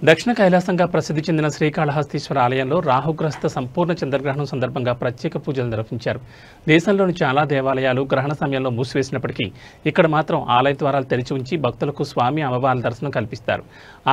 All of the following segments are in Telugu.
దక్షిణ కైలాసంగా ప్రసిద్ధి చెందిన శ్రీకాళహస్తీశ్వర ఆలయంలో రాహుగ్రస్త సంపూర్ణ చంద్రగ్రహణం సందర్భంగా ప్రత్యేక పూజలు నిర్వహించారు. దేశంలోని చాలా దేవాలయాలు గ్రహణ సమయంలో మూసివేసినప్పటికీ ఇక్కడ మాత్రం ఆలయ ద్వారాలు తెరిచి ఉంచి భక్తులకు స్వామి అమ్మవార్ల దర్శనం కల్పిస్తారు.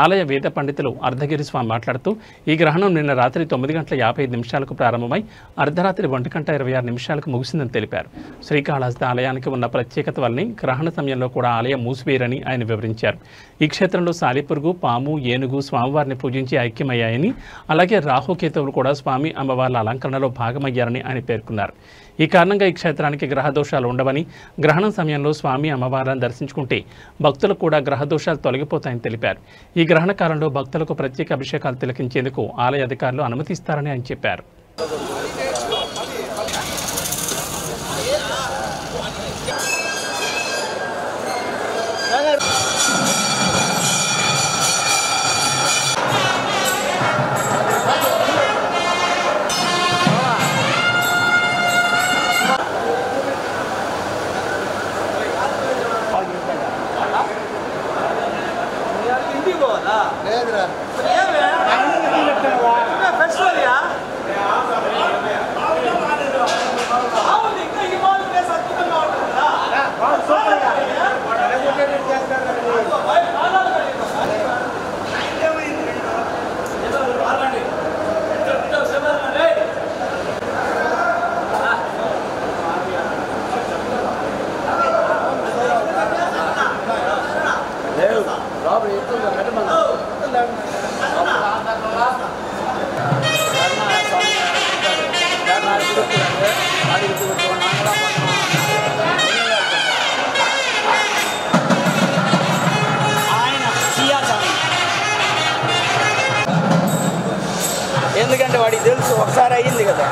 ఆలయ వేద పండితులు అర్ధగిరి స్వామి మాట్లాడుతూ ఈ గ్రహణం నిన్న రాత్రి 9:55 ప్రారంభమై అర్ధరాత్రి 1:26 ముగిసిందని తెలిపారు. శ్రీకాళహస్తి ఆలయానికి ఉన్న ప్రత్యేకత వల్లనే గ్రహణ సమయంలో కూడా ఆలయం మూసివేయరని ఆయన వివరించారు. ఈ క్షేత్రంలో సాలిపురుగు, పాము, ఏనుగు స్వామివారిని పూజించి ఐక్యమయ్యాయని, అలాగే రాహుకేతువులు కూడా స్వామి అమ్మవార్ల అలంకరణలో భాగమయ్యారని ఆయన పేర్కొన్నారు. ఈ కారణంగా ఈ క్షేత్రానికి గ్రహ దోషాలు ఉండవని, గ్రహణం సమయంలో స్వామి అమ్మవార్లను దర్శించుకుంటే భక్తులకు కూడా గ్రహ దోషాలు తొలగిపోతాయని తెలిపారు. ఈ గ్రహణ కాలంలో భక్తులకు ప్రత్యేక అభిషేకాలు తిలకించేందుకు ఆలయ అధికారులు అనుమతిస్తారని ఆయన చెప్పారు. ఎందుకంటే వాడికి తెలుసు ఒకసారి అయ్యింది కదా.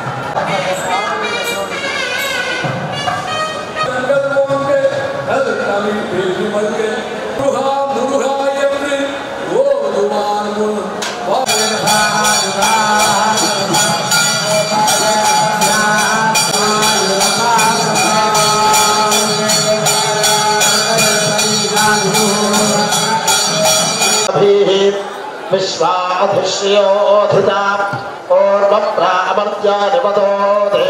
విశ్వాధిశ్రయోధితా పూర్వప్రామర్త్యానిపతోదే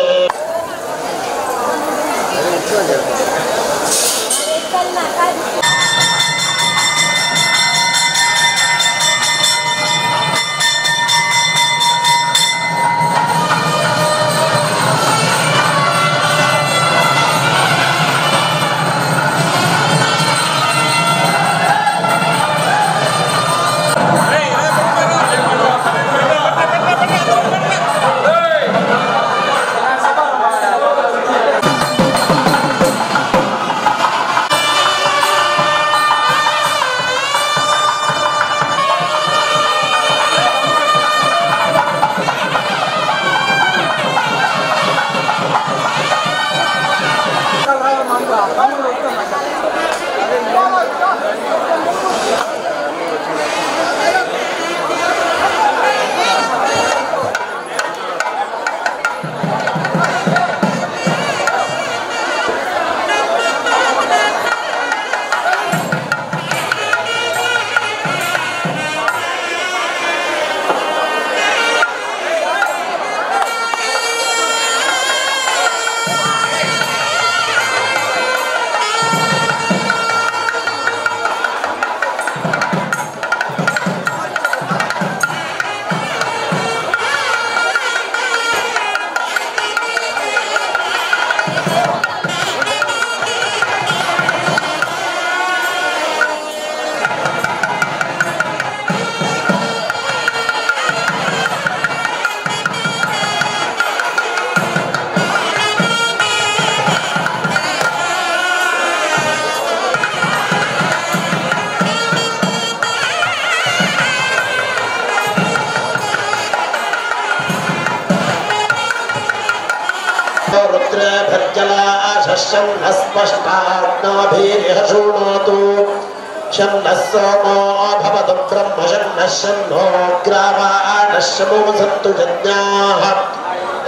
रुद्रेभिर्जलाशस्पष्टाग्नाभिरिह शृणोतु शन्नः सोमो भवतु ब्रह्म शन्नः शन्नो ग्रावाणः शमो सन्तु यज्ञाः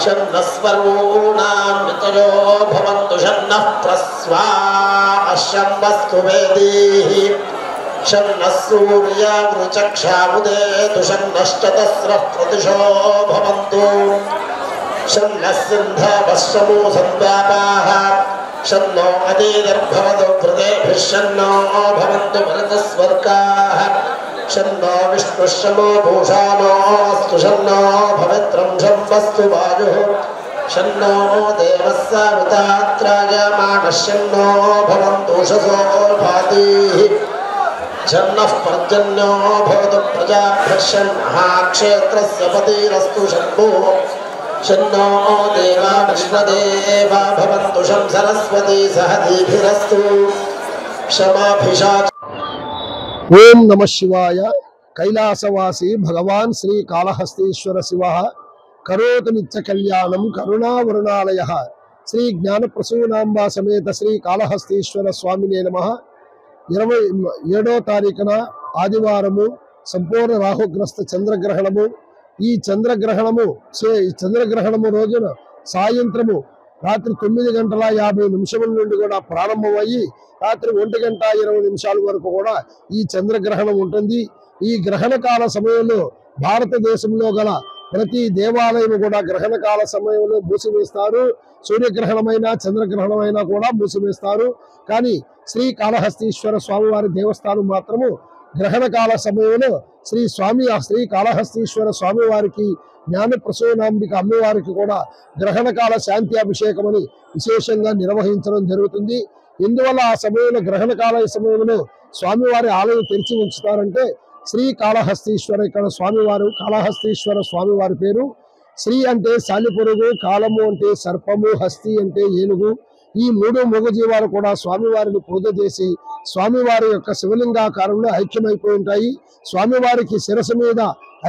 शन्नः स्वर्वूणां वितयो भवन्तु शन्नः प्रस्वा शन्नस्तु वेदीः शन्नः सूर्यावृचक्षामुदेतु शन्नश्चतस्रः प्रतिशो भवन्तु शन्नः सिन्धवः समूसन्दापाः शन्नो अदीर्भवतु वृतेभिः शन्नो भवन्तु मरुतस्वर्गाः शन्नो विष्णुः शमो भूषाणोऽस्तु शन्नो भवित्रं शम्भस्तु वायुः शन्नो देवः सावितात्रायमाणः शन्नो भवन्तु उषसो भातीः शन्नः पर्जन्यो भवतु प्रजाभ्यः शन्नः क्षेत्रस्य पतिरस्तु शम्भुः शन्नो देवा विश्वदेवा भवन्तु शं सरस्वती सहदीभिरस्तु क्षमाभिषा। ओम नमः शिवाय। कैलासवासी भगवान श्री कालहस्तीश्वर शिव करोतु नित्य कल्याणं करुणावरुणालयः श्री ज्ञानप्रसूनांबा समेत श्री कालहस्तीश्वर स्वामिने नमः। 27వ తారీఖున ఆదివారము సంపూర్ణ రాహుగ్రస్త చంద్రగ్రహణము। ఈ చంద్రగ్రహణము రోజున సాయంత్రము రాత్రి 9:50 నుండి కూడా ప్రారంభమయ్యి రాత్రి 1:20 వరకు కూడా ఈ చంద్రగ్రహణం ఉంటుంది। ఈ గ్రహణ కాల సమయంలో భారతదేశంలో గల ప్రతి దేవాలయం కూడా గ్రహణ కాల సమయంలో మూసివేస్తారు। సూర్యగ్రహణమైన చంద్రగ్రహణమైన కూడా మూసివేస్తారు। కానీ శ్రీ కాళహస్తీశ్వర స్వామివారి దేవస్థానం మాత్రము గ్రహణ కాల సమయంలో శ్రీ కాళహస్తీశ్వర స్వామివారికి జ్ఞానప్రసూనాంబిక అమ్మవారికి కూడా గ్రహణ కాల శాంతి అభిషేకం అని విశేషంగా నిర్వహించడం జరుగుతుంది। ఎందువల్ల ఆ సమయంలో గ్రహణ కాల సమయంలో స్వామివారి ఆలయం తెరిచి ఉంచుతారంటే శ్రీ కాళహస్తీశ్వర ఇక్కడ స్వామివారు కాళహస్తీశ్వర స్వామివారి పేరు। శ్రీ అంటే సాలిపురుగు, కాలము అంటే సర్పము, హస్తి అంటే ఏనుగు। ఈ 3 మూగజీవాలు కూడా స్వామివారిని పూజ చేసి స్వామివారి యొక్క శివలింగాకారంలో ఐక్యమైపోయి ఉంటాయి। స్వామివారికి శిరస్సు మీద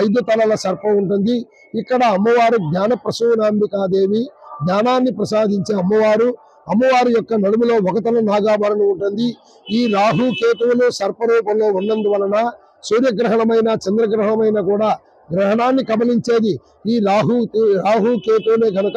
5 తలల సర్పం ఉంటుంది। ఇక్కడ అమ్మవారు జ్ఞానప్రసూనాంబికాదేవి, జ్ఞానాన్ని ప్రసాదించే అమ్మవారు। అమ్మవారి యొక్క నడుములో 1 తల నాగాభరణం ఉంటుంది। ఈ రాహు కేతువులు సర్పరూపంలో ఉన్నందువలన సూర్యగ్రహణమైన చంద్రగ్రహణమైన కూడా గ్రహణాన్ని కమలించేది ఈ రాహు కేతువులే కనుక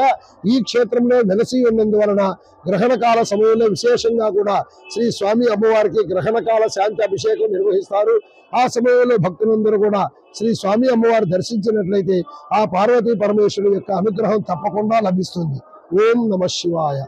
ఈ క్షేత్రంలో వెలసి ఉన్నందువలన గ్రహణ కాల సమయంలో విశేషంగా కూడా శ్రీ స్వామి అమ్మవారికి గ్రహణ కాల శాంతి అభిషేకం నిర్వహిస్తారు। ఆ సమయంలో భక్తులందరూ కూడా శ్రీ స్వామి అమ్మవారు దర్శించినట్లయితే ఆ పార్వతీ పరమేశ్వరుడు యొక్క అనుగ్రహం తప్పకుండా లభిస్తుంది। ఓం నమః శివాయ।